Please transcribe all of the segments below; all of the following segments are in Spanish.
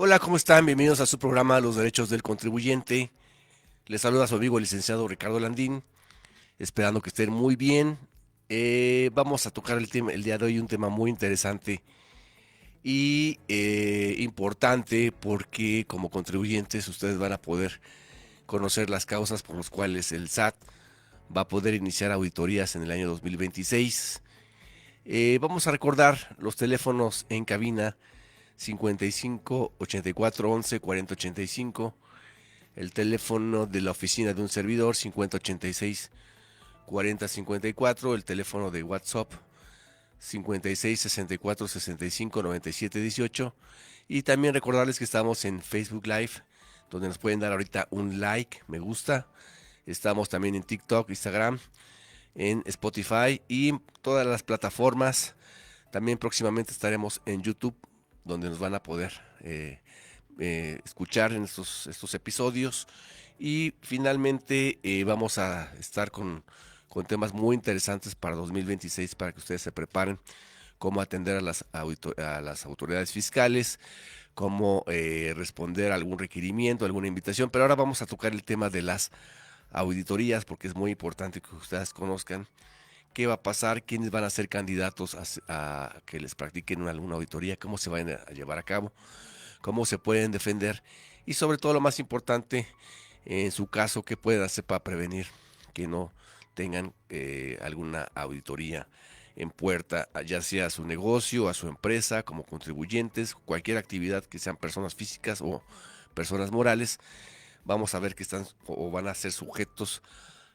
Hola, ¿cómo están? Bienvenidos a su programa Los Derechos del Contribuyente. Les saluda su amigo el licenciado Ricardo Landín, esperando que estén muy bien. Vamos a tocar el día de hoy un tema muy interesante y importante porque como contribuyentes ustedes van a poder conocer las causas por las cuales el SAT va a poder iniciar auditorías en el año 2026. Vamos a recordar los teléfonos en cabina 55 84 11 40 85, el teléfono de la oficina de un servidor 5086 4054, el teléfono de WhatsApp 56 64 65 97 18, y también recordarles que estamos en Facebook Live, donde nos pueden dar ahorita un like, me gusta. Estamos también en TikTok, Instagram, en Spotify y todas las plataformas. También próximamente estaremos en YouTube, donde nos van a poder escuchar en estos episodios. Y finalmente vamos a estar con temas muy interesantes para 2026 para que ustedes se preparen, cómo atender a las autoridades fiscales, cómo responder a algún requerimiento, alguna invitación. Pero ahora vamos a tocar el tema de las auditorías, porque es muy importante que ustedes conozcan qué va a pasar, quiénes van a ser candidatos a que les practiquen alguna auditoría, cómo se van a llevar a cabo, cómo se pueden defender y sobre todo lo más importante, en su caso, qué pueden hacer para prevenir que no tengan alguna auditoría en puerta, ya sea a su negocio, a su empresa, como contribuyentes, cualquier actividad que sean personas físicas o personas morales. Vamos a ver que están o van a ser sujetos,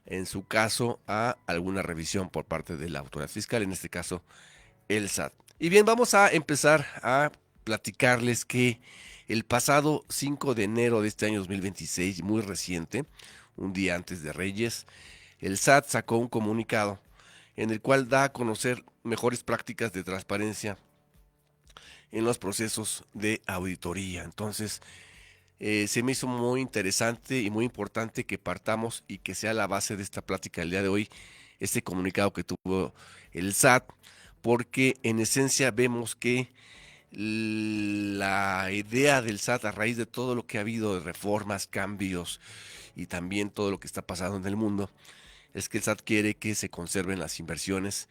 en su caso, a alguna revisión por parte de la autoridad fiscal, en este caso el SAT. Y bien, vamos a empezar a platicarles que el pasado 5 de enero de este año 2026, muy reciente, un día antes de Reyes, el SAT sacó un comunicado en el cual da a conocer mejores prácticas de transparencia en los procesos de auditoría. Entonces, se me hizo muy interesante y muy importante que partamos y que sea la base de esta plática el día de hoy, este comunicado que tuvo el SAT, porque en esencia vemos que la idea del SAT, a raíz de todo lo que ha habido de reformas, cambios y también todo lo que está pasando en el mundo, es que el SAT quiere que se conserven las inversiones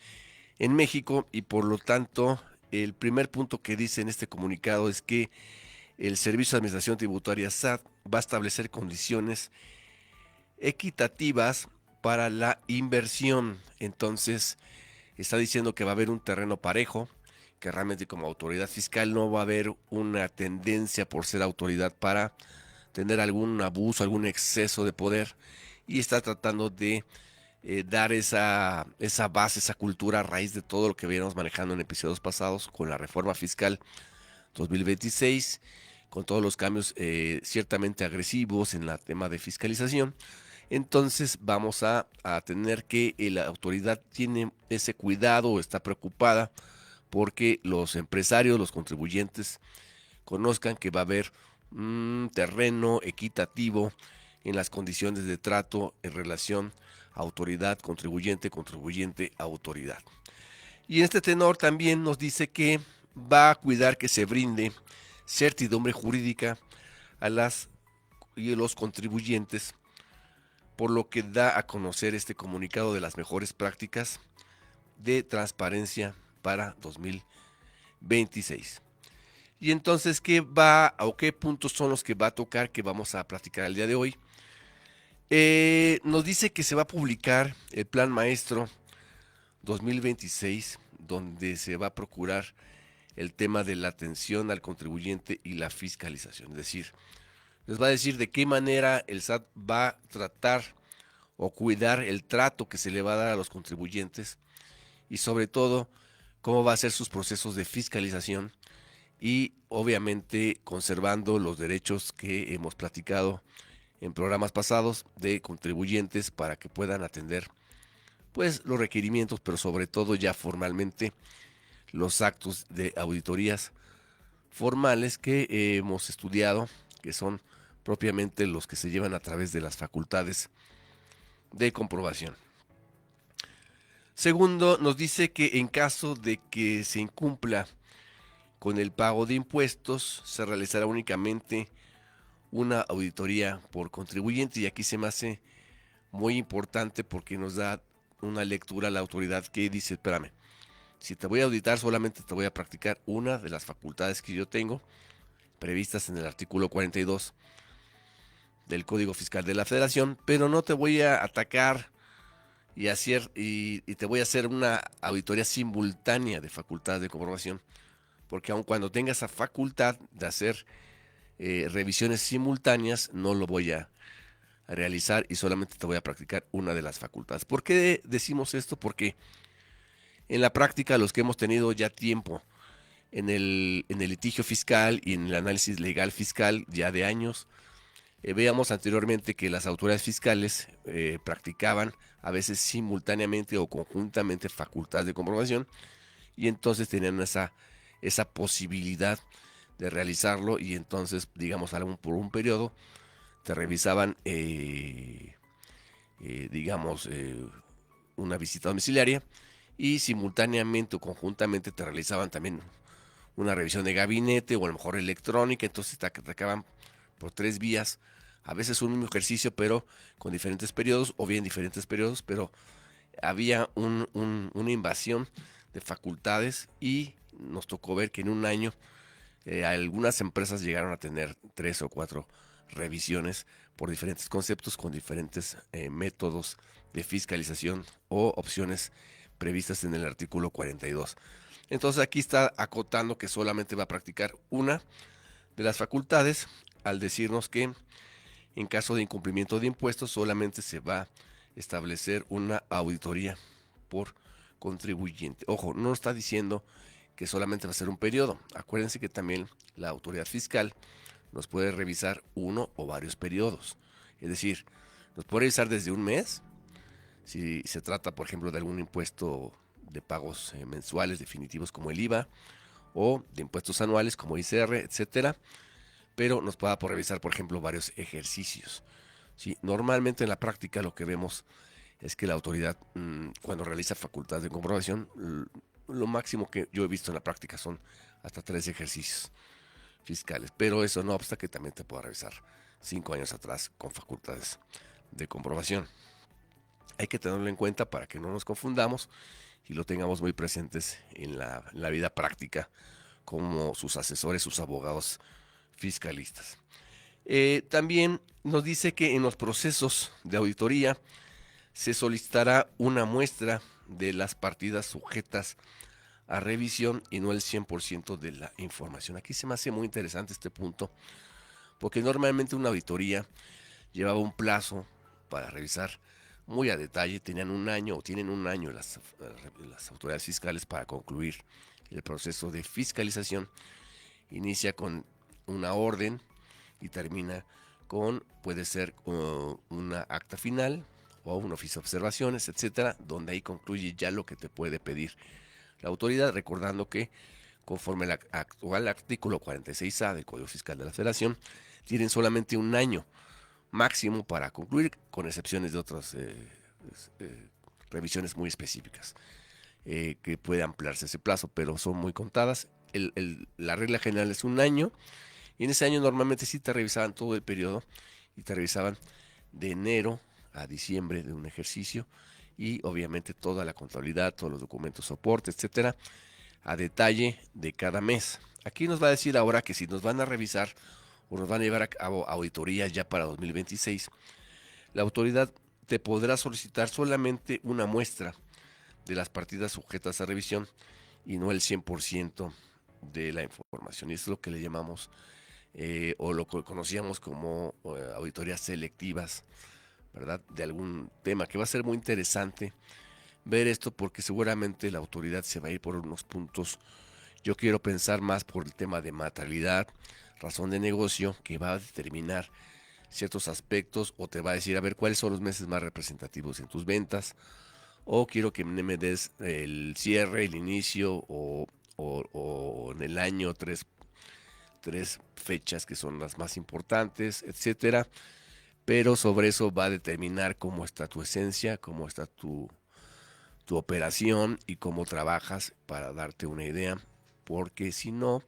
en México, y por lo tanto el primer punto que dice en este comunicado es que el Servicio de Administración Tributaria SAT va a establecer condiciones equitativas para la inversión. Entonces, está diciendo que va a haber un terreno parejo, que realmente como autoridad fiscal no va a haber una tendencia por ser autoridad para tener algún abuso, algún exceso de poder, y está tratando de dar esa base, esa cultura a raíz de todo lo que veníamos manejando en episodios pasados con la reforma fiscal 2026, con todos los cambios ciertamente agresivos en el tema de fiscalización. Entonces vamos a tener que la autoridad tiene ese cuidado, está preocupada porque los empresarios, los contribuyentes conozcan que va a haber un terreno equitativo en las condiciones de trato en relación autoridad, contribuyente, contribuyente, autoridad. Y en este tenor también nos dice que va a cuidar que se brinde certidumbre jurídica a las y a los contribuyentes, por lo que da a conocer este comunicado de las mejores prácticas de transparencia para 2026. Y entonces, ¿qué va o qué puntos son los que va a tocar que vamos a platicar el día de hoy? Nos dice que se va a publicar el Plan Maestro 2026, donde se va a procurar el tema de la atención al contribuyente y la fiscalización. Es decir, les va a decir de qué manera el SAT va a tratar o cuidar el trato que se le va a dar a los contribuyentes, y sobre todo cómo va a ser sus procesos de fiscalización, y obviamente conservando los derechos que hemos platicado en programas pasados de contribuyentes para que puedan atender pues los requerimientos, pero sobre todo ya formalmente los actos de auditorías formales que hemos estudiado, que son propiamente los que se llevan a través de las facultades de comprobación. Segundo, nos dice que en caso de que se incumpla con el pago de impuestos se realizará únicamente una auditoría por contribuyente, y aquí se me hace muy importante porque nos da una lectura a la autoridad que dice, espérame, si te voy a auditar solamente te voy a practicar una de las facultades que yo tengo previstas en el artículo 42 del Código Fiscal de la Federación, pero no te voy a atacar y te voy a hacer una auditoría simultánea de facultades de comprobación, porque aun cuando tenga esa facultad de hacer revisiones simultáneas, no lo voy a realizar y solamente te voy a practicar una de las facultades. ¿Por qué decimos esto? Porque en la práctica, los que hemos tenido ya tiempo en el litigio fiscal y en el análisis legal fiscal ya de años, veíamos anteriormente que las autoridades fiscales practicaban a veces simultáneamente o conjuntamente facultades de comprobación, y entonces tenían esa posibilidad de realizarlo, y entonces, digamos, por un periodo te revisaban, digamos, una visita domiciliaria, y simultáneamente o conjuntamente te realizaban también una revisión de gabinete o a lo mejor electrónica. Entonces te acaban por 3 vías, a veces un mismo ejercicio pero con diferentes periodos, o bien diferentes periodos, pero había una invasión de facultades, y nos tocó ver que en un año algunas empresas llegaron a tener 3 o 4 revisiones por diferentes conceptos con diferentes métodos de fiscalización o opciones previstas en el artículo 42. Entonces aquí está acotando que solamente va a practicar una de las facultades, al decirnos que en caso de incumplimiento de impuestos solamente se va a establecer una auditoría por contribuyente. Ojo, no está diciendo que solamente va a ser un periodo. Acuérdense que también la autoridad fiscal nos puede revisar uno o varios periodos. Es decir, nos puede revisar desde un mes, si se trata, por ejemplo, de algún impuesto de pagos mensuales definitivos como el IVA, o de impuestos anuales como ICR, etcétera, pero nos pueda por revisar, por ejemplo, varios ejercicios. ¿Sí? Normalmente en la práctica lo que vemos es que la autoridad, cuando realiza facultades de comprobación, lo máximo que yo he visto en la práctica son hasta 3 ejercicios fiscales, pero eso no obsta que también te pueda revisar 5 años atrás con facultades de comprobación. Hay que tenerlo en cuenta para que no nos confundamos y lo tengamos muy presentes en la vida práctica como sus asesores, sus abogados fiscalistas. También nos dice que en los procesos de auditoría se solicitará una muestra de las partidas sujetas a revisión y no el 100% de la información. Aquí se me hace muy interesante este punto, porque normalmente una auditoría llevaba un plazo para revisar muy a detalle, tenían un año o tienen un año las autoridades fiscales para concluir el proceso de fiscalización. Inicia con una orden y termina con, puede ser una acta final o un oficio de observaciones, etcétera, donde ahí concluye ya lo que te puede pedir la autoridad, recordando que conforme al actual artículo 46A del Código Fiscal de la Federación, tienen solamente un año máximo para concluir, con excepciones de otras revisiones muy específicas, que puede ampliarse ese plazo, pero son muy contadas. La regla general es un año, y en ese año normalmente sí te revisaban todo el periodo, y te revisaban de enero a diciembre de un ejercicio, y obviamente toda la contabilidad, todos los documentos soporte, etcétera, a detalle de cada mes. Aquí nos va a decir ahora que si nos van a revisar o nos van a llevar a cabo auditorías ya para 2026, la autoridad te podrá solicitar solamente una muestra de las partidas sujetas a revisión y no el 100% de la información. Y eso es lo que le llamamos, o lo que conocíamos como auditorías selectivas, ¿verdad? De algún tema, que va a ser muy interesante ver esto, porque seguramente la autoridad se va a ir por unos puntos. Yo quiero pensar más por el tema de materialidad, razón de negocio, que va a determinar ciertos aspectos, o te va a decir, a ver, cuáles son los meses más representativos en tus ventas, o quiero que me des el cierre, el inicio, o en el año tres fechas que son las más importantes, etcétera. Pero sobre eso va a determinar cómo está tu esencia, cómo está tu operación y cómo trabajas, para darte una idea porque si no,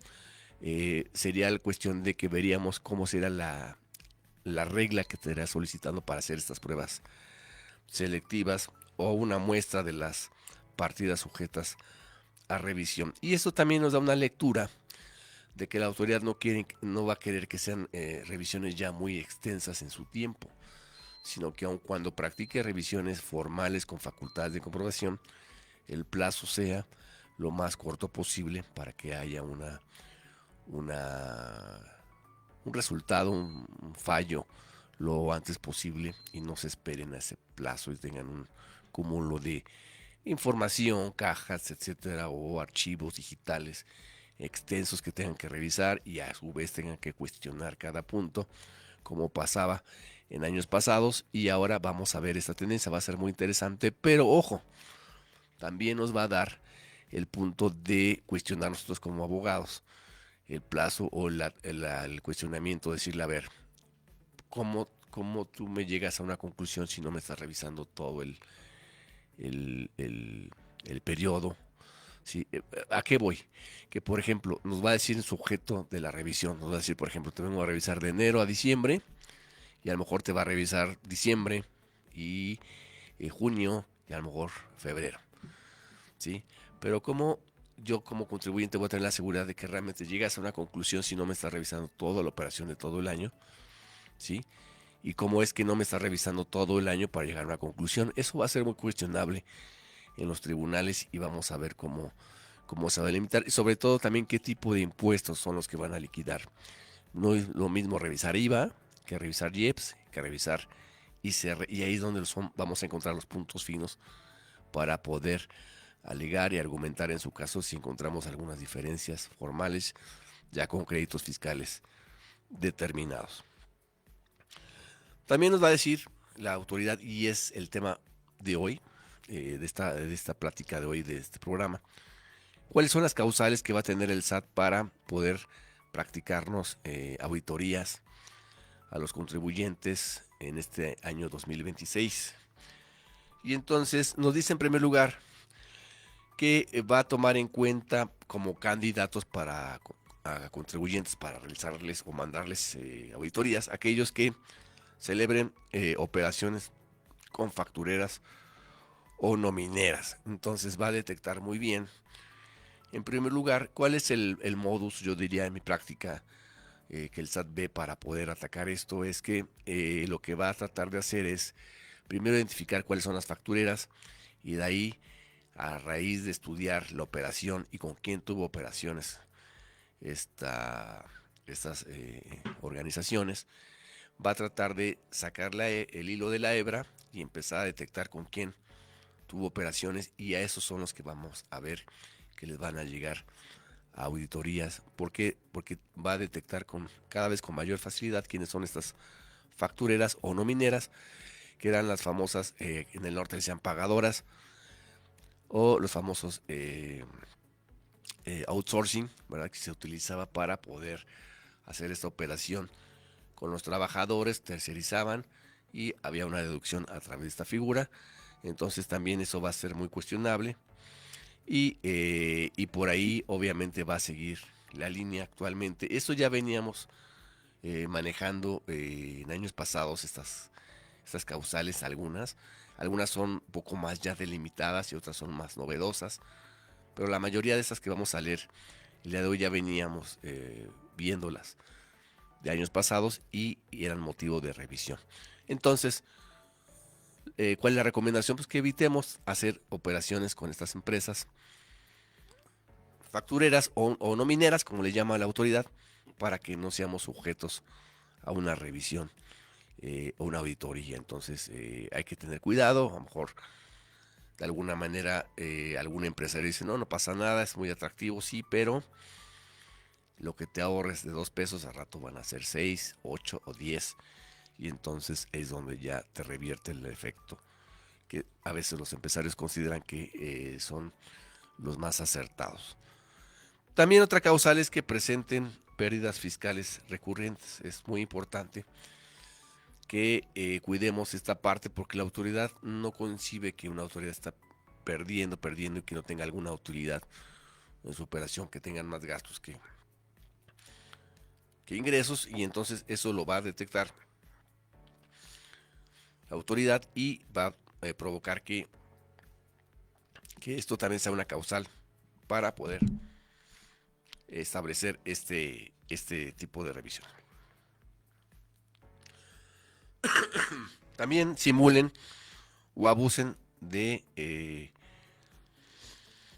sería la cuestión de que veríamos cómo será la regla que te estará solicitando para hacer estas pruebas selectivas o una muestra de las partidas sujetas a revisión. Y esto también nos da una lectura de que la autoridad no va a querer que sean revisiones ya muy extensas en su tiempo, sino que aun cuando practique revisiones formales con facultades de comprobación, el plazo sea lo más corto posible para que haya una un resultado, un fallo lo antes posible y no se esperen a ese plazo y tengan un cúmulo de información, cajas, etcétera, o archivos digitales extensos que tengan que revisar y a su vez tengan que cuestionar cada punto, como pasaba en años pasados. Y ahora vamos a ver esta tendencia, va a ser muy interesante, pero ojo, también nos va a dar el punto de cuestionar nosotros como abogados el plazo o el cuestionamiento, decirle, a ver, ¿cómo tú me llegas a una conclusión si no me estás revisando todo el, el, el periodo? ¿Sí? ¿A qué voy? Que, por ejemplo, nos va a decir el sujeto de la revisión, nos va a decir, por ejemplo, te vengo a revisar de enero a diciembre, y a lo mejor te va a revisar diciembre y junio y a lo mejor febrero, ¿sí? Pero como yo como contribuyente voy a tener la seguridad de que realmente llegas a una conclusión si no me estás revisando toda la operación de todo el año, ¿sí? Y cómo es que no me estás revisando todo el año para llegar a una conclusión. Eso va a ser muy cuestionable en los tribunales y vamos a ver cómo se va a limitar y sobre todo también qué tipo de impuestos son los que van a liquidar. No es lo mismo revisar IVA que revisar IEPS, que revisar ICR, y ahí es donde vamos a encontrar los puntos finos para poder alegar y argumentar en su caso si encontramos algunas diferencias formales ya con créditos fiscales determinados. También nos va a decir la autoridad, y es el tema de hoy, de esta plática de hoy, de este programa, cuáles son las causales que va a tener el SAT para poder practicarnos auditorías a los contribuyentes en este año 2026. Y entonces nos dice en primer lugar que va a tomar en cuenta como candidatos a contribuyentes para realizarles o mandarles auditorías aquellos que celebren operaciones con factureras o nomineras. Entonces va a detectar muy bien, en primer lugar, cuál es el modus, yo diría en mi práctica, que el SAT ve para poder atacar esto. Es que lo que va a tratar de hacer es primero identificar cuáles son las factureras y de ahí, a raíz de estudiar la operación y con quién tuvo operaciones estas organizaciones, va a tratar de sacar el hilo de la hebra y empezar a detectar con quién tuvo operaciones, y a esos son los que vamos a ver que les van a llegar a auditorías. ¿Por qué? Porque va a detectar cada vez con mayor facilidad quiénes son estas factureras o nomineras, que eran las famosas, en el norte decían pagadoras, o los famosos outsourcing, ¿verdad? Que se utilizaba para poder hacer esta operación con los trabajadores, tercerizaban y había una deducción a través de esta figura. Entonces también eso va a ser muy cuestionable y por ahí obviamente va a seguir la línea actualmente. Eso ya veníamos manejando en años pasados, estas causales, algunas son un poco más ya delimitadas y otras son más novedosas, pero la mayoría de estas que vamos a leer el día de hoy ya veníamos viéndolas de años pasados y eran motivo de revisión. Entonces, ¿cuál es la recomendación? Pues que evitemos hacer operaciones con estas empresas factureras o nomineras, como le llama la autoridad, para que no seamos sujetos a una revisión o una auditoría. Entonces hay que tener cuidado. A lo mejor de alguna manera algún empresario dice, no pasa nada, es muy atractivo, sí, pero lo que te ahorres de 2 pesos al rato van a ser 6, 8 o 10, y entonces es donde ya te revierte el efecto que a veces los empresarios consideran que son los más acertados. También otra causal es que presenten pérdidas fiscales recurrentes. Es muy importante que cuidemos esta parte, porque la autoridad no concibe que una autoridad está perdiendo y que no tenga alguna utilidad en su operación, que tengan más gastos que ingresos, y entonces eso lo va a detectar la autoridad y va a provocar que esto también sea una causal para poder establecer este tipo de revisión. También simulen o abusen de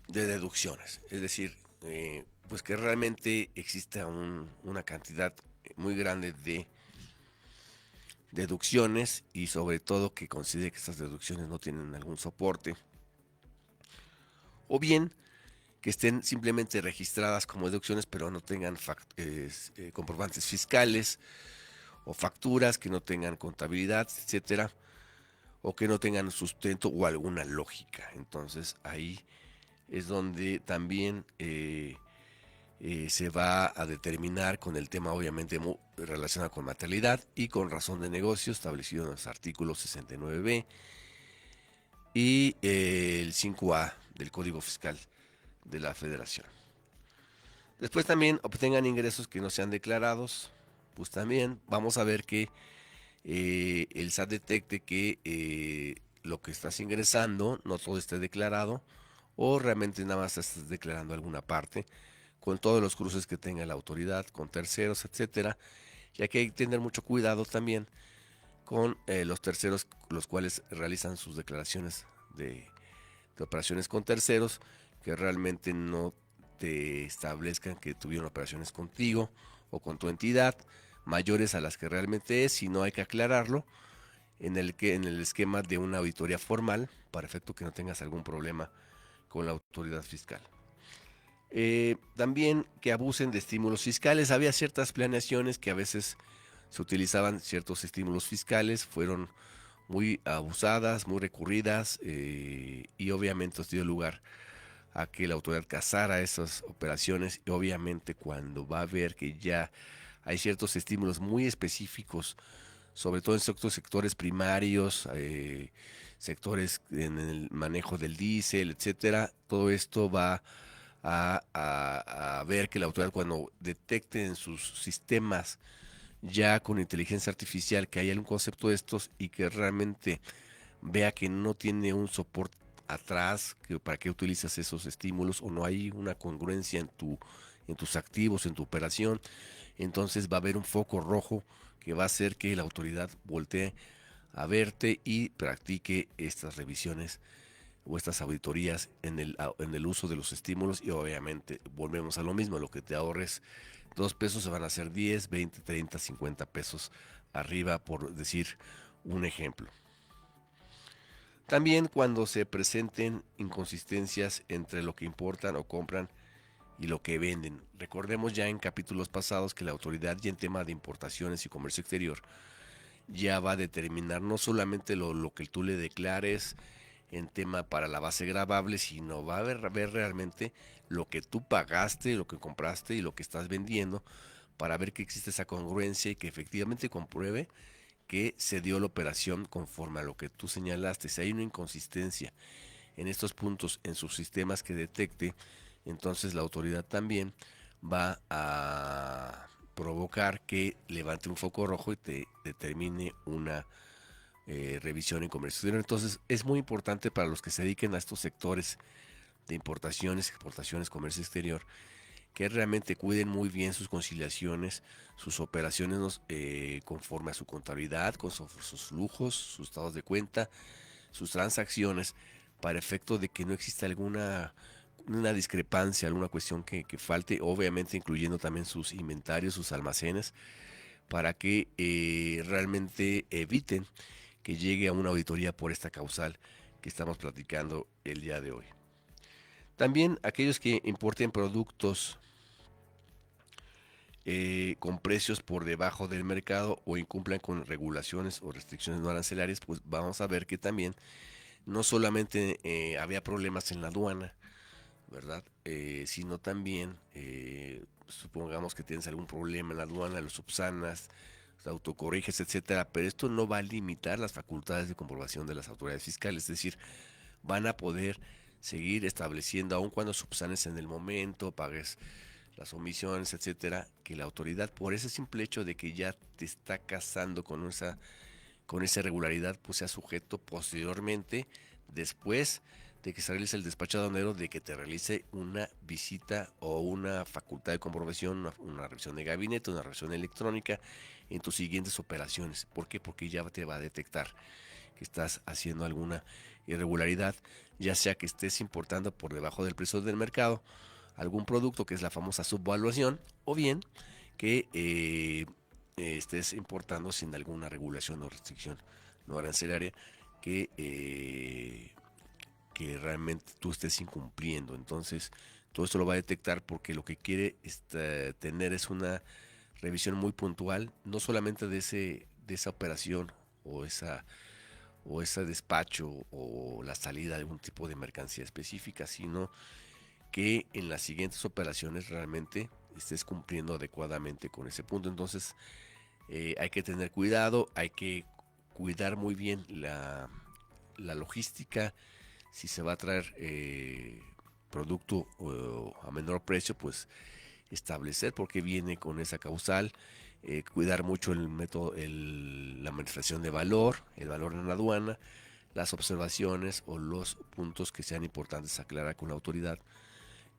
deducciones, es decir, pues que realmente exista una cantidad muy grande de deducciones, y sobre todo que considere que estas deducciones no tienen algún soporte, o bien que estén simplemente registradas como deducciones pero no tengan comprobantes fiscales o facturas, que no tengan contabilidad, etcétera, o que no tengan sustento o alguna lógica. Entonces ahí es donde también se va a determinar con el tema obviamente relacionado con materialidad y con razón de negocio establecido en los artículos 69b y el 5A del Código Fiscal de la Federación. Después también obtengan ingresos que no sean declarados, pues también vamos a ver que el SAT detecte que lo que estás ingresando no todo esté declarado, o realmente nada más estás declarando alguna parte, con todos los cruces que tenga la autoridad, con terceros, etcétera, ya que hay que tener mucho cuidado también con los terceros, los cuales realizan sus declaraciones de operaciones con terceros, que realmente no te establezcan que tuvieron operaciones contigo o con tu entidad mayores a las que realmente es, sino hay que aclararlo en el esquema de una auditoría formal, para efecto que no tengas algún problema con la autoridad fiscal. También que abusen de estímulos fiscales. Había ciertas planeaciones que a veces se utilizaban ciertos estímulos fiscales, fueron muy abusadas, muy recurridas, y obviamente esto dio lugar a que la autoridad cazara esas operaciones, y obviamente cuando va a ver que ya hay ciertos estímulos muy específicos, sobre todo en ciertos sectores primarios, sectores en el manejo del diésel, etcétera, todo esto va a ver que la autoridad, cuando detecte en sus sistemas ya con inteligencia artificial que hay algún concepto de estos y que realmente vea que no tiene un soporte atrás, que para qué utilizas esos estímulos, o no hay una congruencia en tus activos, en tu operación, entonces va a haber un foco rojo que va a hacer que la autoridad voltee a verte y practique estas revisiones o estas auditorías en el uso de los estímulos. Y obviamente volvemos a lo mismo, lo que te ahorres 2 pesos se van a hacer 10, 20, 30, 50 pesos arriba, por decir un ejemplo. También cuando se presenten inconsistencias entre lo que importan o compran y lo que venden. Recordemos ya en capítulos pasados que la autoridad, ya en tema de importaciones y comercio exterior, ya va a determinar no solamente lo que tú le declares en tema para la base gravable, sino va a ver realmente lo que tú pagaste, lo que compraste y lo que estás vendiendo, para ver que existe esa congruencia y que efectivamente compruebe que se dio la operación conforme a lo que tú señalaste. Si hay una inconsistencia en estos puntos en sus sistemas que detecte, entonces la autoridad también va a provocar que levante un foco rojo y te determine una revisión en comercio exterior. Entonces es muy importante para los que se dediquen a estos sectores de importaciones, exportaciones, comercio exterior, que realmente cuiden muy bien sus conciliaciones, sus operaciones conforme a su contabilidad, con sus flujos, sus estados de cuenta, sus transacciones, para efecto de que no exista alguna una discrepancia, alguna cuestión que falte, obviamente incluyendo también sus inventarios, sus almacenes, para que realmente eviten que llegue a una auditoría por esta causal que estamos platicando el día de hoy. También aquellos que importen productos con precios por debajo del mercado o incumplan con regulaciones o restricciones no arancelarias, pues vamos a ver que también no solamente había problemas en la aduana, ¿verdad? Sino también, supongamos que tienes algún problema en la aduana, lo subsanas, te autocorriges, etcétera, pero esto no va a limitar las facultades de comprobación de las autoridades fiscales, es decir, van a poder seguir estableciendo, aun cuando subsanes en el momento, pagues las omisiones, etcétera, que la autoridad, por ese simple hecho de que ya te está casando con esa irregularidad, pues sea sujeto posteriormente, después de que se realice el despacho aduanero, de que te realice una visita o una facultad de comprobación, una revisión de gabinete, una revisión electrónica en tus siguientes operaciones. ¿Por qué? Porque ya te va a detectar que estás haciendo alguna irregularidad, ya sea que estés importando por debajo del precio del mercado algún producto, que es la famosa subvaluación, o bien que estés importando sin alguna regulación o restricción no arancelaria que realmente tú estés incumpliendo. Entonces, todo esto lo va a detectar porque lo que quiere tener es una revisión muy puntual, no solamente de esa operación o ese despacho o la salida de algún tipo de mercancía específica, sino que en las siguientes operaciones realmente estés cumpliendo adecuadamente con ese punto. Entonces, hay que tener cuidado, hay que cuidar muy bien la logística. Si se va a traer producto a menor precio, pues establecer por qué viene con esa causal, cuidar mucho el método, la manifestación de valor, el valor en la aduana, las observaciones o los puntos que sean importantes aclarar con la autoridad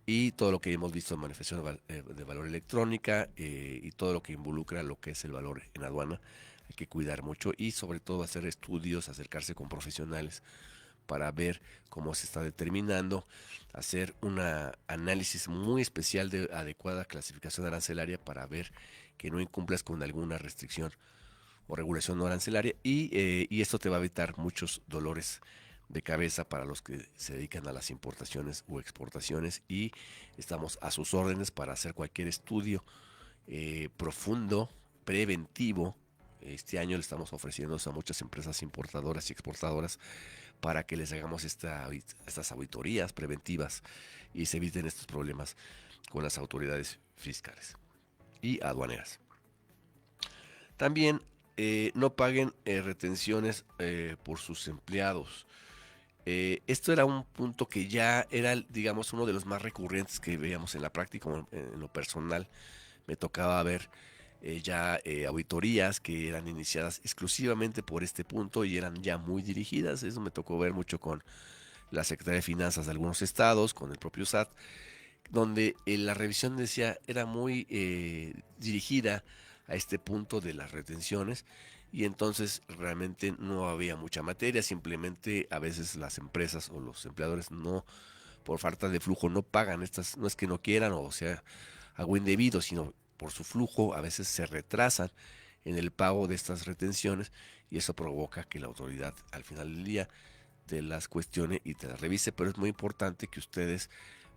y todo lo que hemos visto en manifestación de valor electrónica y todo lo que involucra lo que es el valor en aduana. Hay que cuidar mucho y sobre todo hacer estudios, acercarse con profesionales para ver cómo se está determinando, hacer un análisis muy especial de adecuada clasificación arancelaria para ver que no incumplas con alguna restricción o regulación no arancelaria y esto te va a evitar muchos dolores de cabeza para los que se dedican a las importaciones o exportaciones y estamos a sus órdenes para hacer cualquier estudio profundo, preventivo. Este año le estamos ofreciendo a muchas empresas importadoras y exportadoras para que les hagamos estas auditorías preventivas y se eviten estos problemas con las autoridades fiscales y aduaneras. También no paguen retenciones por sus empleados. Esto era un punto que ya era, digamos, uno de los más recurrentes que veíamos en la práctica, en lo personal. Me tocaba ver auditorías que eran iniciadas exclusivamente por este punto y eran ya muy dirigidas. Eso me tocó ver mucho con la Secretaría de Finanzas de algunos estados, con el propio SAT, donde la revisión era muy dirigida a este punto de las retenciones y entonces realmente no había mucha materia, simplemente a veces las empresas o los empleadores no, por falta de flujo, no pagan estas, no es que no quieran o sea algo indebido, sino por su flujo a veces se retrasan en el pago de estas retenciones y eso provoca que la autoridad al final del día te las cuestione y te las revise, pero es muy importante que ustedes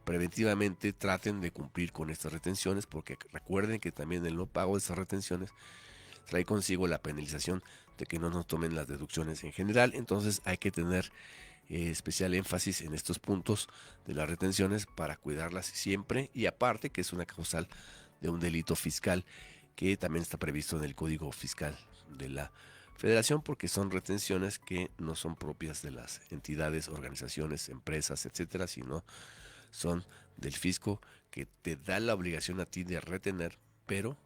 preventivamente traten de cumplir con estas retenciones porque recuerden que también el no pago de estas retenciones trae consigo la penalización de que no nos tomen las deducciones en general. Entonces hay que tener especial énfasis en estos puntos de las retenciones para cuidarlas siempre y aparte que es una causal de un delito fiscal que también está previsto en el Código Fiscal de la Federación porque son retenciones que no son propias de las entidades, organizaciones, empresas, etcétera, sino son del fisco que te da la obligación a ti de retener, pero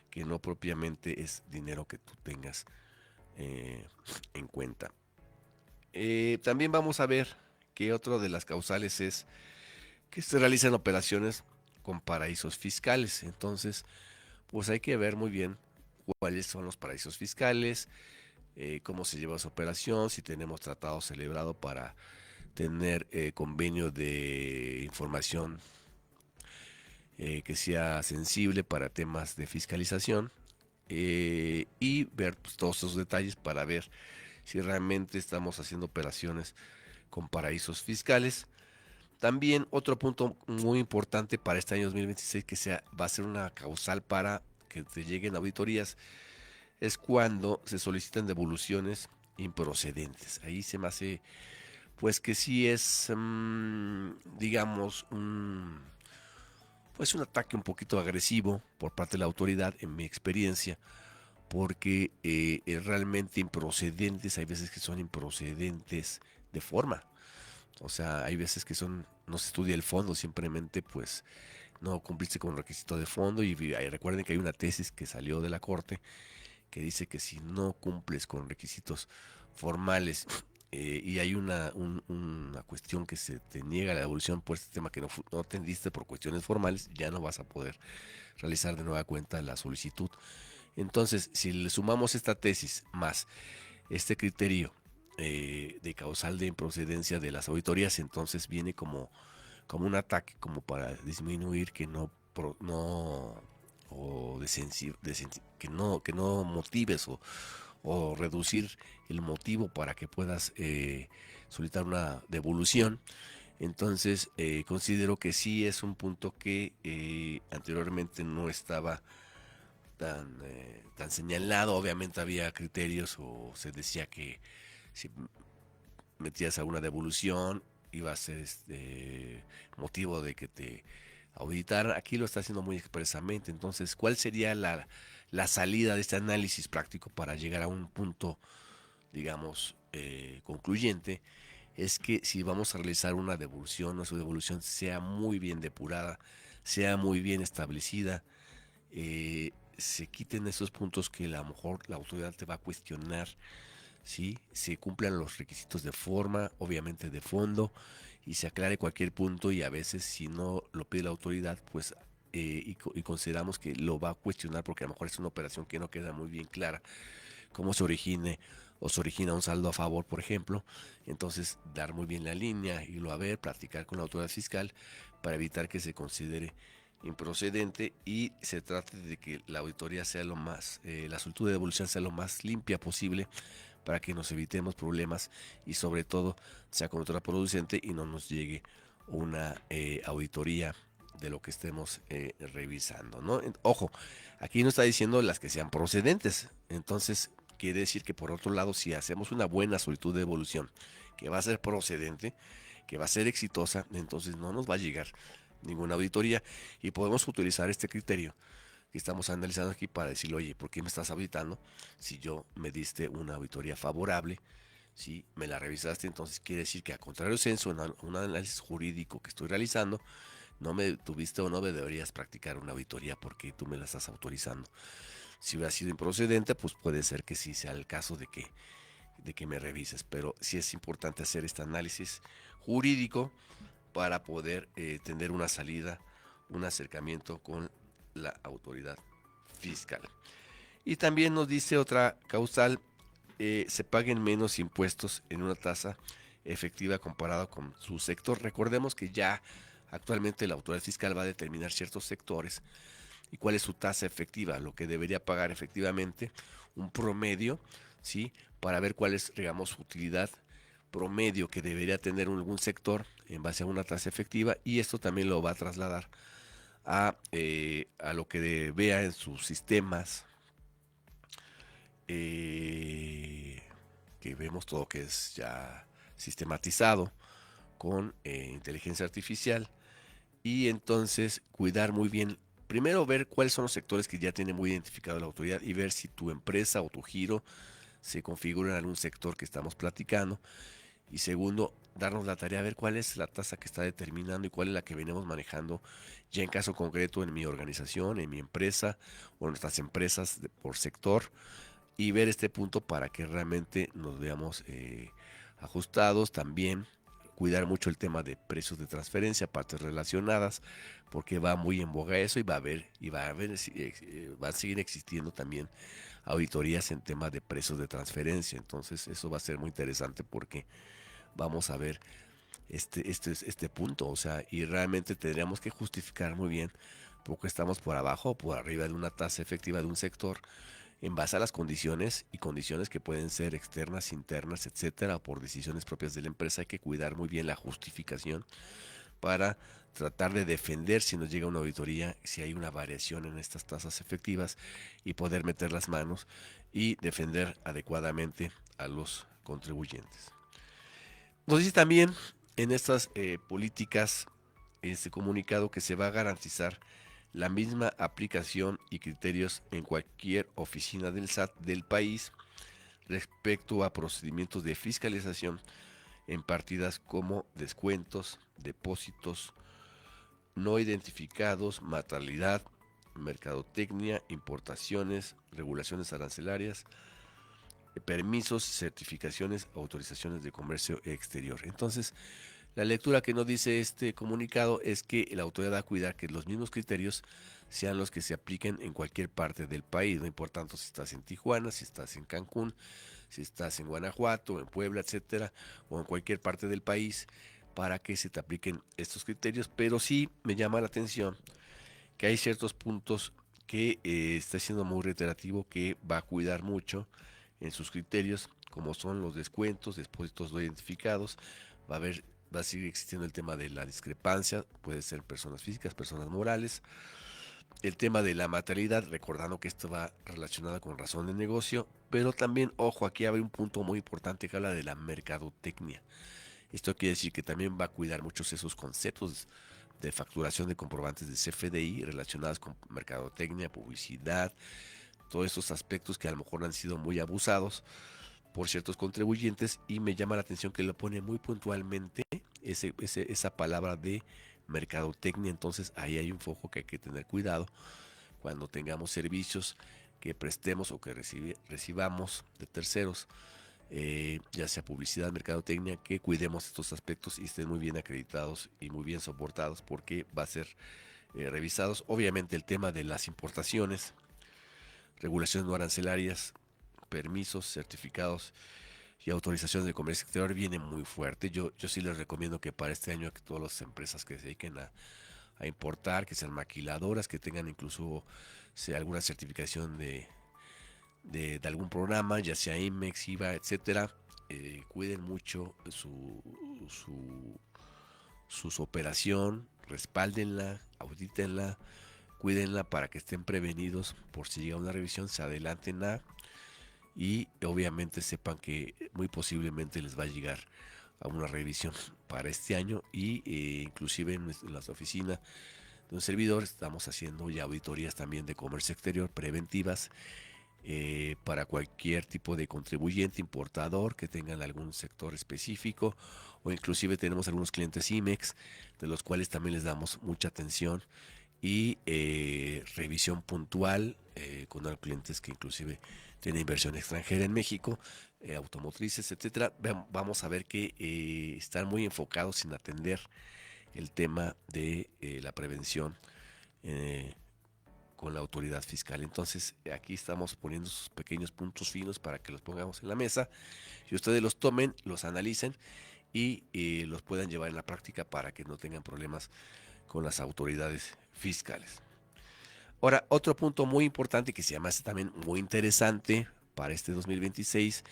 que no propiamente es dinero que tú tengas en cuenta. También vamos a ver que otro de las causales es que se realizan operaciones con paraísos fiscales. Entonces, pues hay que ver muy bien cuáles son los paraísos fiscales, cómo se lleva su operación, si tenemos tratado celebrado para tener convenio de información que sea sensible para temas de fiscalización y ver pues, todos esos detalles para ver si realmente estamos haciendo operaciones con paraísos fiscales. También otro punto muy importante para este año 2026 que va a ser una causal para que te lleguen auditorías es cuando se solicitan devoluciones improcedentes. Ahí se me hace pues que sí es digamos pues un ataque un poquito agresivo por parte de la autoridad en mi experiencia porque es realmente improcedentes, hay veces que son improcedentes de forma. O sea, hay veces que no se estudia el fondo, simplemente pues no cumpliste con el requisito de fondo y recuerden que hay una tesis que salió de la corte que dice que si no cumples con requisitos formales y hay una cuestión que se te niega la devolución por este tema que no atendiste por cuestiones formales, ya no vas a poder realizar de nueva cuenta la solicitud. Entonces, si le sumamos esta tesis más este criterio de causal de improcedencia de las auditorías, entonces viene como un ataque, como para disminuir que no o que no motives o reducir el motivo para que puedas solicitar una devolución. Entonces considero que sí es un punto que anteriormente no estaba tan señalado. Obviamente había criterios o se decía que si metías a una devolución iba a ser motivo de que te auditaran. Aquí lo está haciendo muy expresamente. Entonces, ¿cuál sería la salida de este análisis práctico para llegar a un punto, digamos, concluyente? Es que si vamos a realizar una devolución, nuestra devolución sea muy bien depurada, sea muy bien establecida, se quiten esos puntos que a lo mejor la autoridad te va a cuestionar, ¿sí? Se cumplan los requisitos de forma, obviamente de fondo, y se aclare cualquier punto y a veces si no lo pide la autoridad, pues y consideramos que lo va a cuestionar porque a lo mejor es una operación que no queda muy bien clara, cómo se origine o se origina un saldo a favor, por ejemplo, entonces dar muy bien la línea, irlo a ver, platicar con la autoridad fiscal para evitar que se considere improcedente y se trate de que la auditoría sea la solicitud de devolución sea lo más limpia posible para que nos evitemos problemas y sobre todo sea contraproducente y no nos llegue una auditoría de lo que estemos revisando, ¿no? Ojo, aquí no está diciendo las que sean procedentes, entonces quiere decir que por otro lado, si hacemos una buena solicitud de devolución que va a ser procedente, que va a ser exitosa, entonces no nos va a llegar ninguna auditoría y podemos utilizar este criterio que estamos analizando aquí para decirle, oye, ¿por qué me estás auditando? Si yo me diste una auditoría favorable, si me la revisaste, entonces quiere decir que a contrario censo, un análisis jurídico que estoy realizando, no me tuviste o no me deberías practicar una auditoría porque tú me la estás autorizando. Si hubiera sido improcedente, pues puede ser que sí sea el caso de que me revises, pero sí es importante hacer este análisis jurídico para poder tener una salida, un acercamiento con la autoridad fiscal. Y también nos dice otra causal, se paguen menos impuestos en una tasa efectiva comparado con su sector. Recordemos que ya actualmente la autoridad fiscal va a determinar ciertos sectores y cuál es su tasa efectiva, lo que debería pagar efectivamente, un promedio, ¿sí? Para ver cuál es, digamos, su utilidad promedio que debería tener algún sector en base a una tasa efectiva y esto también lo va a trasladar a lo que vea en sus sistemas, que vemos todo que es ya sistematizado con inteligencia artificial y entonces cuidar muy bien, primero ver cuáles son los sectores que ya tiene muy identificado la autoridad y ver si tu empresa o tu giro se configura en algún sector que estamos platicando. Y segundo, darnos la tarea de ver cuál es la tasa que está determinando y cuál es la que venimos manejando ya en caso concreto en mi organización, en mi empresa o en nuestras empresas por sector y ver este punto para que realmente nos veamos ajustados. También cuidar mucho el tema de precios de transferencia, partes relacionadas, porque va muy en boga eso y va a seguir existiendo también auditorías en temas de precios de transferencia. Entonces eso va a ser muy interesante porque vamos a ver este punto, o sea, y realmente tendríamos que justificar muy bien porque estamos por abajo o por arriba de una tasa efectiva de un sector en base a las condiciones y condiciones que pueden ser externas, internas, etcétera, o por decisiones propias de la empresa. Hay que cuidar muy bien la justificación para tratar de defender si nos llega una auditoría, si hay una variación en estas tasas efectivas y poder meter las manos y defender adecuadamente a los contribuyentes. Nos dice también en estas políticas, este comunicado, que se va a garantizar la misma aplicación y criterios en cualquier oficina del SAT del país respecto a procedimientos de fiscalización en partidas como descuentos, depósitos no identificados, materialidad, mercadotecnia, importaciones, regulaciones arancelarias, permisos, certificaciones, autorizaciones de comercio exterior. Entonces, la lectura que nos dice este comunicado es que la autoridad va a cuidar que los mismos criterios sean los que se apliquen en cualquier parte del país, no importa tanto si estás en Tijuana, si estás en Cancún, si estás en Guanajuato, en Puebla, etcétera, o en cualquier parte del país, para que se te apliquen estos criterios. Pero sí me llama la atención que hay ciertos puntos que está siendo muy reiterativo, que va a cuidar mucho en sus criterios, como son los descuentos, depósitos no identificados. Va a haber, va a seguir existiendo el tema de la discrepancia, puede ser personas físicas, personas morales. El tema de la materialidad, recordando que esto va relacionado con razón de negocio, pero también, ojo, aquí hay un punto muy importante que habla de la mercadotecnia. Esto quiere decir que también va a cuidar muchos esos conceptos de facturación de comprobantes de CFDI relacionados con mercadotecnia, publicidad, todos estos aspectos que a lo mejor han sido muy abusados por ciertos contribuyentes, y me llama la atención que lo pone muy puntualmente esa palabra de mercadotecnia. Entonces ahí hay un foco que hay que tener cuidado cuando tengamos servicios que prestemos o que recibamos de terceros, ya sea publicidad, mercadotecnia, que cuidemos estos aspectos y estén muy bien acreditados y muy bien soportados, porque va a ser revisados. Obviamente el tema de las importaciones, regulaciones no arancelarias, permisos, certificados y autorizaciones de comercio exterior viene muy fuerte. Yo sí les recomiendo que para este año que todas las empresas que se dediquen a importar, que sean maquiladoras, que tengan incluso sea alguna certificación de algún programa, ya sea IMEX, IVA, etcétera, cuiden mucho su operación, respáldenla, audítenla, cuídenla para que estén prevenidos por si llega una revisión, se adelanten y obviamente sepan que muy posiblemente les va a llegar a una revisión para este año, y inclusive en la oficina de un servidor estamos haciendo ya auditorías también de comercio exterior preventivas, para cualquier tipo de contribuyente, importador que tengan algún sector específico, o inclusive tenemos algunos clientes IMEX de los cuales también les damos mucha atención y revisión puntual, con clientes que inclusive tienen inversión extranjera en México, automotrices, etcétera. Vamos a ver que están muy enfocados en atender el tema de la prevención eh, con la autoridad fiscal. Entonces, aquí estamos poniendo sus pequeños puntos finos para que los pongamos en la mesa y ustedes los tomen, los analicen y los puedan llevar en la práctica para que no tengan problemas con las autoridades fiscales. Ahora, otro punto muy importante que se llama también muy interesante para este 2026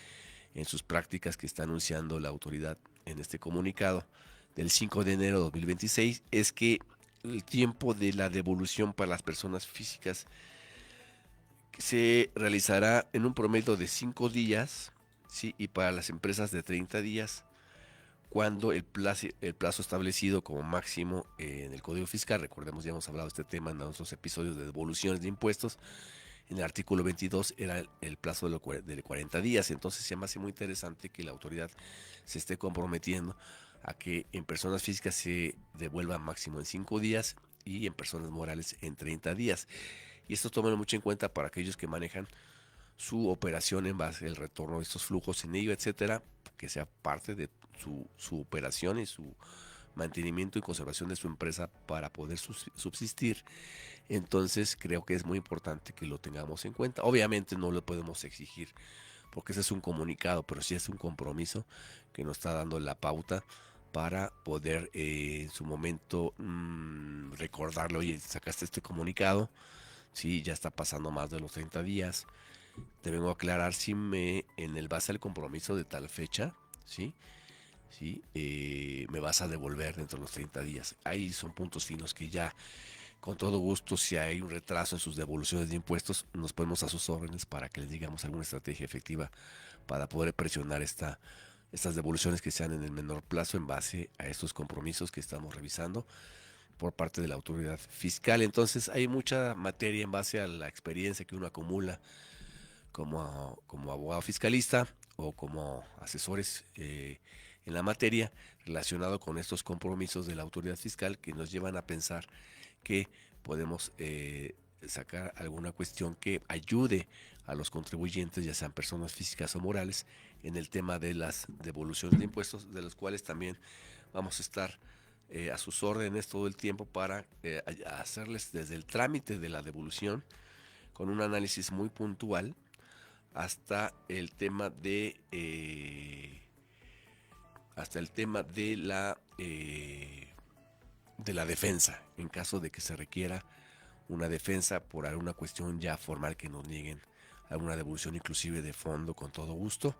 en sus prácticas que está anunciando la autoridad en este comunicado del 5 de enero de 2026 es que el tiempo de la devolución para las personas físicas se realizará en un promedio de 5 días, ¿sí? Y para las empresas de 30 días, cuando el plazo establecido como máximo en el Código Fiscal, recordemos, ya hemos hablado de este tema en nuestros episodios de devoluciones de impuestos, en el artículo 22 era el plazo de 40 días. Entonces se me hace muy interesante que la autoridad se esté comprometiendo a que en personas físicas se devuelva máximo en 5 días y en personas morales en 30 días. Y esto tomen mucho en cuenta para aquellos que manejan su operación en base al retorno de estos flujos en ello, etcétera, que sea parte de su operación y su mantenimiento y conservación de su empresa para poder subsistir. Entonces creo que es muy importante que lo tengamos en cuenta. Obviamente no lo podemos exigir porque ese es un comunicado, pero sí es un compromiso que nos está dando la pauta para poder en su momento recordarlo. Oye, sacaste este comunicado, sí, ya está pasando más de los 30 días, te vengo a aclarar si en el base al compromiso de tal fecha, sí, sí, me vas a devolver dentro de los 30 días. Ahí son puntos finos que ya, con todo gusto, si hay un retraso en sus devoluciones de impuestos, nos ponemos a sus órdenes para que les digamos alguna estrategia efectiva para poder presionar estas devoluciones que sean en el menor plazo en base a estos compromisos que estamos revisando por parte de la autoridad fiscal. Entonces hay mucha materia en base a la experiencia que uno acumula como abogado fiscalista o como asesores en la materia relacionado con estos compromisos de la autoridad fiscal que nos llevan a pensar que podemos sacar alguna cuestión que ayude a los contribuyentes, ya sean personas físicas o morales, en el tema de las devoluciones de impuestos, de los cuales también vamos a estar a sus órdenes todo el tiempo para hacerles desde el trámite de la devolución con un análisis muy puntual hasta el tema de la defensa, en caso de que se requiera una defensa por alguna cuestión ya formal que nos nieguen alguna devolución inclusive de fondo. Con todo gusto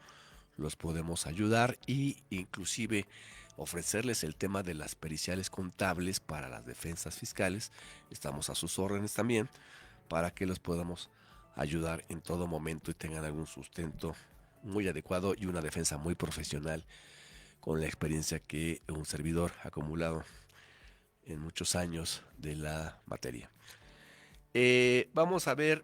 los podemos ayudar y inclusive ofrecerles el tema de las periciales contables para las defensas fiscales. Estamos a sus órdenes también para que los podamos ayudar en todo momento y tengan algún sustento muy adecuado y una defensa muy profesional con la experiencia que un servidor ha acumulado en muchos años de la materia. Vamos a ver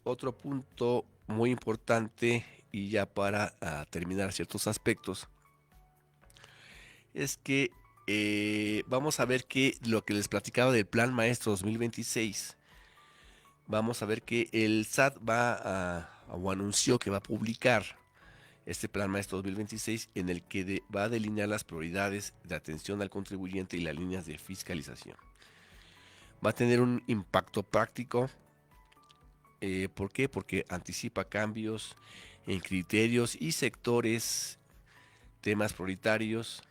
otro punto muy importante y ya para terminar ciertos aspectos, es que vamos a ver que lo que les platicaba del Plan Maestro 2026, vamos a ver que el SAT o anunció que va a publicar este Plan Maestro 2026 en el que va a delinear las prioridades de atención al contribuyente y las líneas de fiscalización. Va a tener un impacto práctico. ¿Por qué? Porque anticipa cambios en criterios y sectores, temas prioritarios,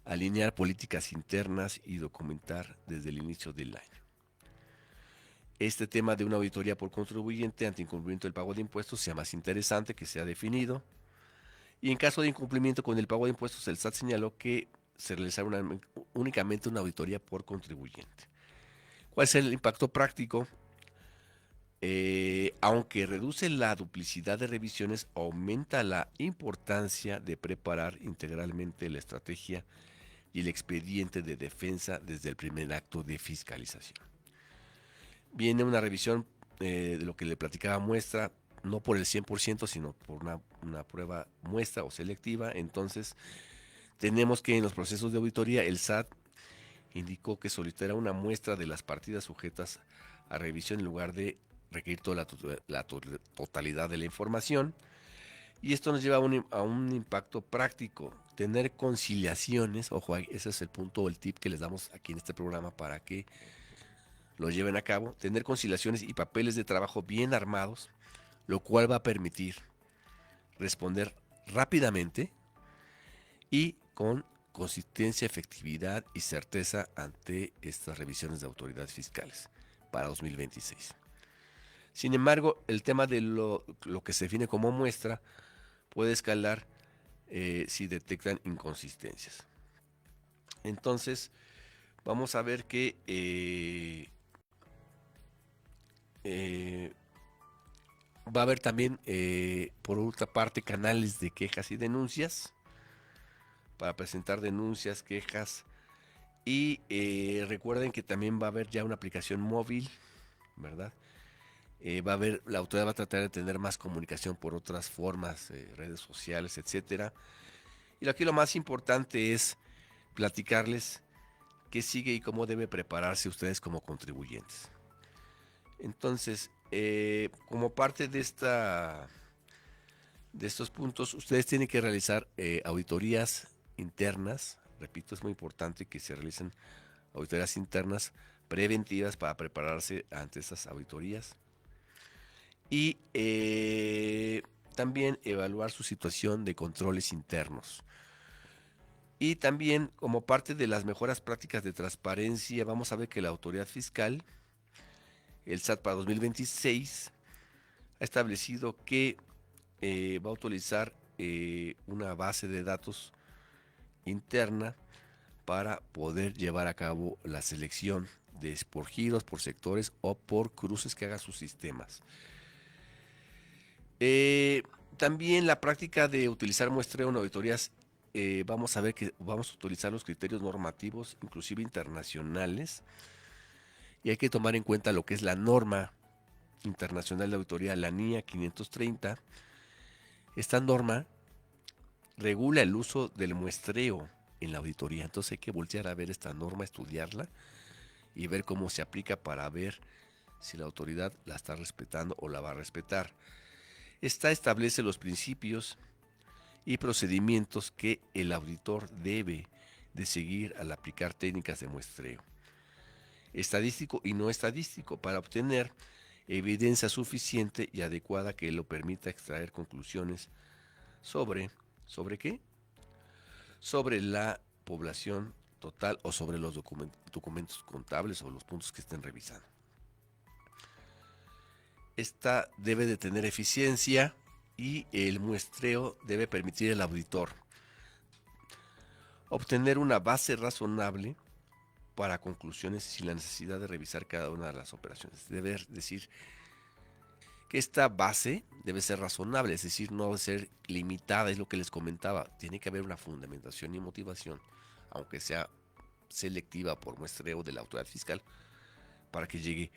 alinear políticas internas y documentar desde el inicio del año. Este tema de una auditoría por contribuyente ante incumplimiento del pago de impuestos sea más interesante, que sea definido. Y en caso de incumplimiento con el pago de impuestos, el SAT señaló que se realizará únicamente una auditoría por contribuyente. ¿Cuál es el impacto práctico? Aunque reduce la duplicidad de revisiones, aumenta la importancia de preparar integralmente la estrategia y el expediente de defensa desde el primer acto de fiscalización. Viene una revisión de lo que le platicaba muestra, no por el 100%, sino por una prueba muestra o selectiva. Entonces, tenemos que en los procesos de auditoría, el SAT indicó que solicitará una muestra de las partidas sujetas a revisión en lugar de requerir toda la totalidad de la información. Y esto nos lleva a un impacto práctico, tener conciliaciones. Ojo, ese es el punto o el tip que les damos aquí en este programa para que lo lleven a cabo, tener conciliaciones y papeles de trabajo bien armados, lo cual va a permitir responder rápidamente y con consistencia, efectividad y certeza ante estas revisiones de autoridades fiscales para 2026. Sin embargo, el tema de lo que se define como muestra puede escalar si detectan inconsistencias. Entonces, vamos a ver que va a haber también, por otra parte, canales de quejas y denuncias para presentar denuncias, quejas. Y recuerden que también va a haber ya una aplicación móvil, ¿verdad? La autoridad va a tratar de tener más comunicación por otras formas, redes sociales, etcétera. Y aquí lo más importante es platicarles qué sigue y cómo debe prepararse ustedes como contribuyentes. Entonces, como parte de estos puntos, ustedes tienen que realizar auditorías internas. Repito, es muy importante que se realicen auditorías internas preventivas para prepararse ante estas auditorías. Y también evaluar su situación de controles internos. Y también, como parte de las mejoras prácticas de transparencia, vamos a ver que la autoridad fiscal, el SAT para 2026, ha establecido que va a utilizar una base de datos interna para poder llevar a cabo la selección por giros, por sectores o por cruces que hagan sus sistemas. También la práctica de utilizar muestreo en auditorías, vamos a ver que vamos a utilizar los criterios normativos, inclusive internacionales, y hay que tomar en cuenta lo que es la norma internacional de auditoría, la NIA 530. Esta norma regula el uso del muestreo en la auditoría. Entonces hay que voltear a ver esta norma, estudiarla y ver cómo se aplica para ver si la autoridad la está respetando o la va a respetar. Esta establece los principios y procedimientos que el auditor debe de seguir al aplicar técnicas de muestreo estadístico y no estadístico para obtener evidencia suficiente y adecuada que lo permita extraer conclusiones ¿sobre qué? Sobre la población total o sobre los documentos contables o los puntos que estén revisando. Esta debe de tener eficiencia y el muestreo debe permitir al auditor obtener una base razonable para conclusiones sin la necesidad de revisar cada una de las operaciones. Debe decir que esta base debe ser razonable, es decir, no debe ser limitada, es lo que les comentaba. Tiene que haber una fundamentación y motivación, aunque sea selectiva por muestreo de la autoridad fiscal, para que llegue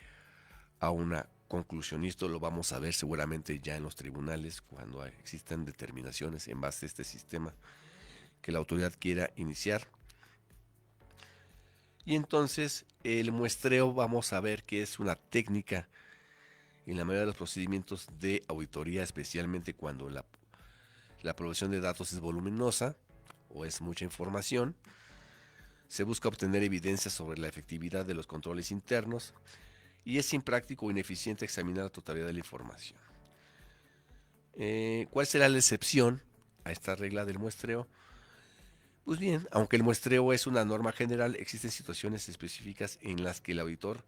a una conclusión. Y esto lo vamos a ver seguramente ya en los tribunales, cuando existan determinaciones en base a este sistema que la autoridad quiera iniciar. Y entonces el muestreo vamos a ver que es una técnica en la mayoría de los procedimientos de auditoría, especialmente cuando la provisión de datos es voluminosa o es mucha información. Se busca obtener evidencia sobre la efectividad de los controles internos y es impráctico o ineficiente examinar la totalidad de la información. ¿Cuál será la excepción a esta regla del muestreo? Pues bien, aunque el muestreo es una norma general, existen situaciones específicas en las que el auditor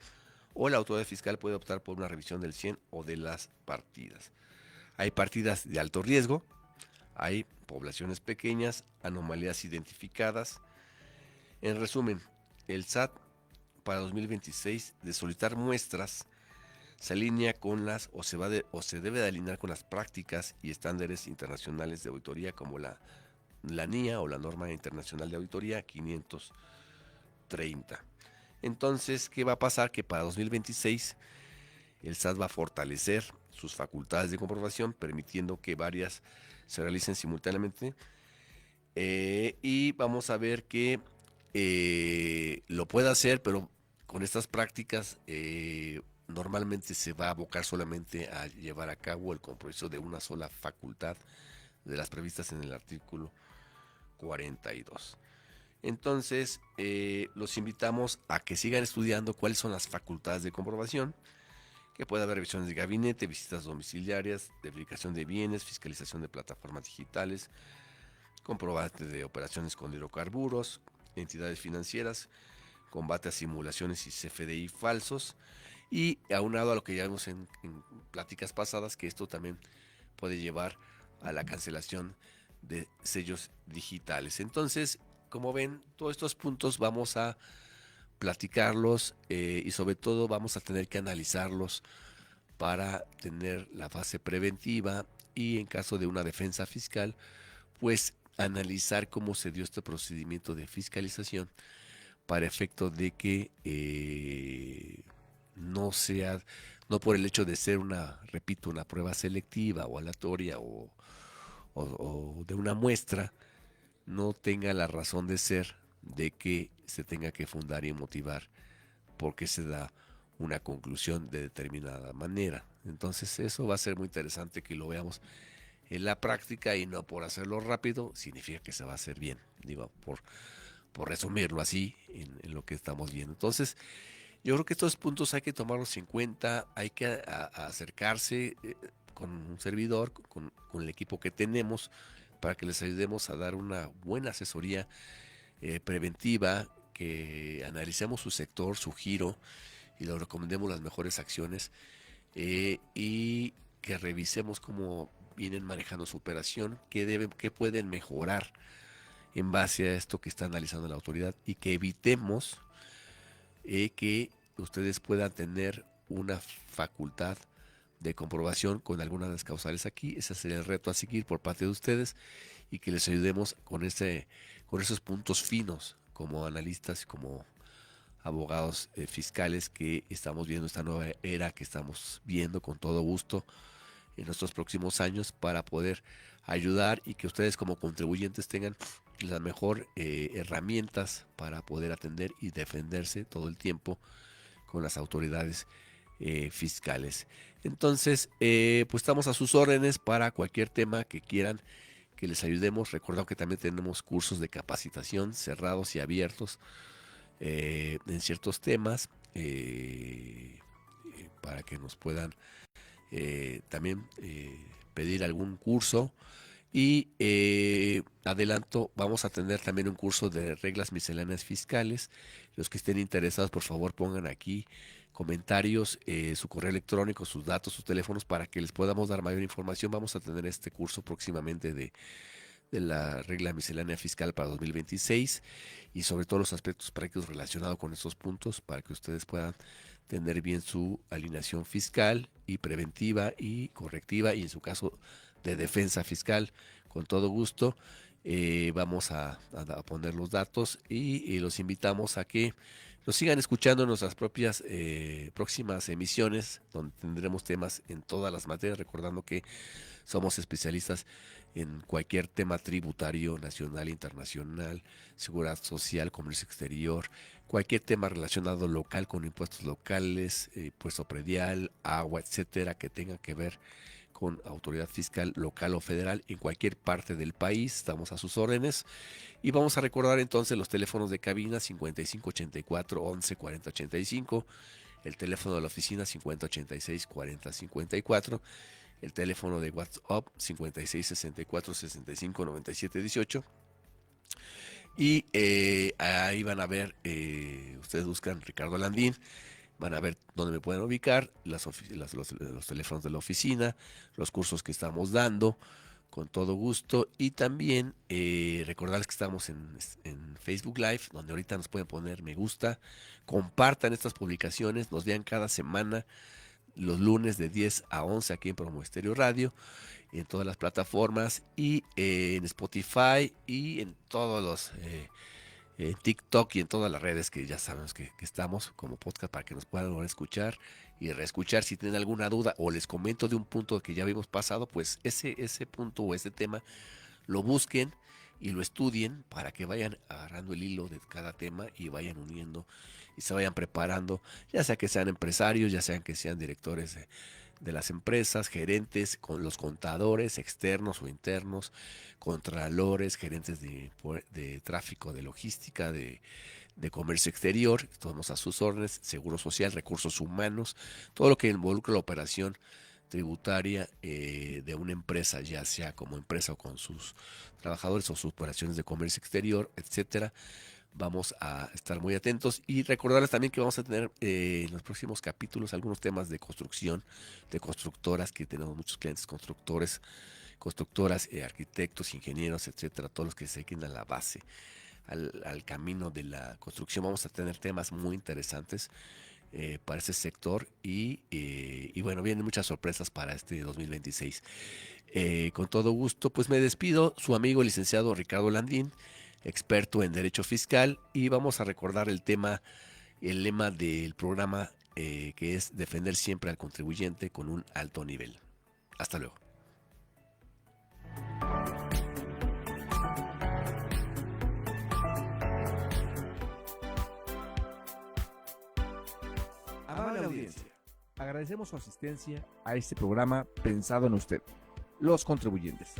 o la autoridad fiscal puede optar por una revisión del 100 o de las partidas. Hay partidas de alto riesgo, hay poblaciones pequeñas, anomalías identificadas. En resumen, el SAT para 2026 de solicitar muestras se alinea con las o se debe de alinear con las prácticas y estándares internacionales de auditoría como la NIA o la Norma Internacional de Auditoría 530. Entonces, ¿qué va a pasar? Que para 2026 el SAT va a fortalecer sus facultades de comprobación, permitiendo que varias se realicen simultáneamente. Y vamos a ver que lo puede hacer, pero con estas prácticas normalmente se va a abocar solamente a llevar a cabo el compromiso de una sola facultad de las previstas en el artículo 42. Entonces, los invitamos a que sigan estudiando cuáles son las facultades de comprobación, que puede haber revisiones de gabinete, visitas domiciliarias, verificación de bienes, fiscalización de plataformas digitales, comprobante de operaciones con hidrocarburos, entidades financieras, combate a simulaciones y CFDI falsos, y aunado a lo que ya vimos en pláticas pasadas, que esto también puede llevar a la cancelación de sellos digitales. Entonces, como ven, todos estos puntos vamos a platicarlos y sobre todo vamos a tener que analizarlos para tener la fase preventiva y en caso de una defensa fiscal, pues analizar cómo se dio este procedimiento de fiscalización para efecto de que no sea, no por el hecho de ser repito, una prueba selectiva o aleatoria o de una muestra, no tenga la razón de ser de que se tenga que fundar y motivar porque se da una conclusión de determinada manera. Entonces eso va a ser muy interesante que lo veamos en la práctica y no por hacerlo rápido significa que se va a hacer bien, digo, por resumirlo así en lo que estamos viendo. Entonces yo creo que estos puntos hay que tomarlos en cuenta, hay que acercarse con un servidor, con el equipo que tenemos, para que les ayudemos a dar una buena asesoría preventiva, que analicemos su sector, su giro y le recomendemos las mejores acciones y que revisemos cómo vienen manejando su operación, qué pueden mejorar en base a esto que está analizando la autoridad y que evitemos que ustedes puedan tener una facultad de comprobación con algunas de las causales aquí. Ese sería el reto a seguir por parte de ustedes y que les ayudemos con esos puntos finos como analistas, como abogados fiscales que estamos viendo esta nueva era que estamos viendo con todo gusto en nuestros próximos años para poder ayudar y que ustedes como contribuyentes tengan las mejor herramientas para poder atender y defenderse todo el tiempo con las autoridades fiscales. Entonces, pues estamos a sus órdenes para cualquier tema que quieran que les ayudemos. Recordad que también tenemos cursos de capacitación cerrados y abiertos en ciertos temas para que nos puedan también pedir algún curso. Y adelanto, vamos a tener también un curso de reglas misceláneas fiscales. Los que estén interesados, por favor, pongan aquí comentarios, su correo electrónico, sus datos, sus teléfonos, para que les podamos dar mayor información. Vamos a tener este curso próximamente de la regla miscelánea fiscal para 2026 y sobre todo los aspectos prácticos relacionados con estos puntos para que ustedes puedan tener bien su alineación fiscal y preventiva y correctiva y en su caso de defensa fiscal. Con todo gusto vamos a poner los datos y los invitamos a que nos sigan escuchando en nuestras propias próximas emisiones, donde tendremos temas en todas las materias, recordando que somos especialistas en cualquier tema tributario, nacional, internacional, seguridad social, comercio exterior, cualquier tema relacionado local con impuestos locales, impuesto predial, agua, etcétera, que tenga que ver con autoridad fiscal local o federal en cualquier parte del país. Estamos a sus órdenes. Y vamos a recordar entonces los teléfonos de cabina 5584 11 40 85, el teléfono de la oficina 5086 40 54, el teléfono de WhatsApp 56 64 65 97 18. Y ahí van a ver, ustedes buscan Ricardo Landín, van a ver dónde me pueden ubicar, los teléfonos de la oficina, los cursos que estamos dando, con todo gusto. Y también recordarles que estamos en Facebook Live, donde ahorita nos pueden poner me gusta, compartan estas publicaciones, nos vean cada semana, los lunes de 10 a 11 aquí en Promo Estéreo Radio, en todas las plataformas y en Spotify y en todos los... en TikTok y en todas las redes que ya sabemos que estamos como podcast para que nos puedan escuchar y reescuchar. Si tienen alguna duda o les comento de un punto que ya habíamos pasado, pues ese punto o ese tema lo busquen y lo estudien para que vayan agarrando el hilo de cada tema y vayan uniendo y se vayan preparando, ya sea que sean empresarios, ya sean que sean directores de las empresas, gerentes, con los contadores externos o internos, contralores, gerentes de tráfico, de logística, de comercio exterior, estamos a sus órdenes, seguro social, recursos humanos, todo lo que involucra la operación tributaria de una empresa, ya sea como empresa o con sus trabajadores o sus operaciones de comercio exterior, etcétera. Vamos a estar muy atentos y recordarles también que vamos a tener en los próximos capítulos algunos temas de construcción, de constructoras, que tenemos muchos clientes constructoras, arquitectos, ingenieros, etcétera, todos los que se queden a la base, al camino de la construcción. Vamos a tener temas muy interesantes para ese sector y bueno, vienen muchas sorpresas para este 2026. Con todo gusto, pues me despido, su amigo licenciado Ricardo Landín, experto en Derecho Fiscal, y vamos a recordar el lema del programa que es defender siempre al contribuyente con un alto nivel. Hasta luego. Amable audiencia, agradecemos su asistencia a este programa pensado en usted, los contribuyentes,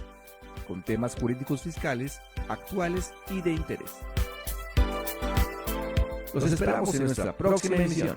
con temas jurídicos fiscales, actuales y de interés. Los esperamos en nuestra próxima emisión.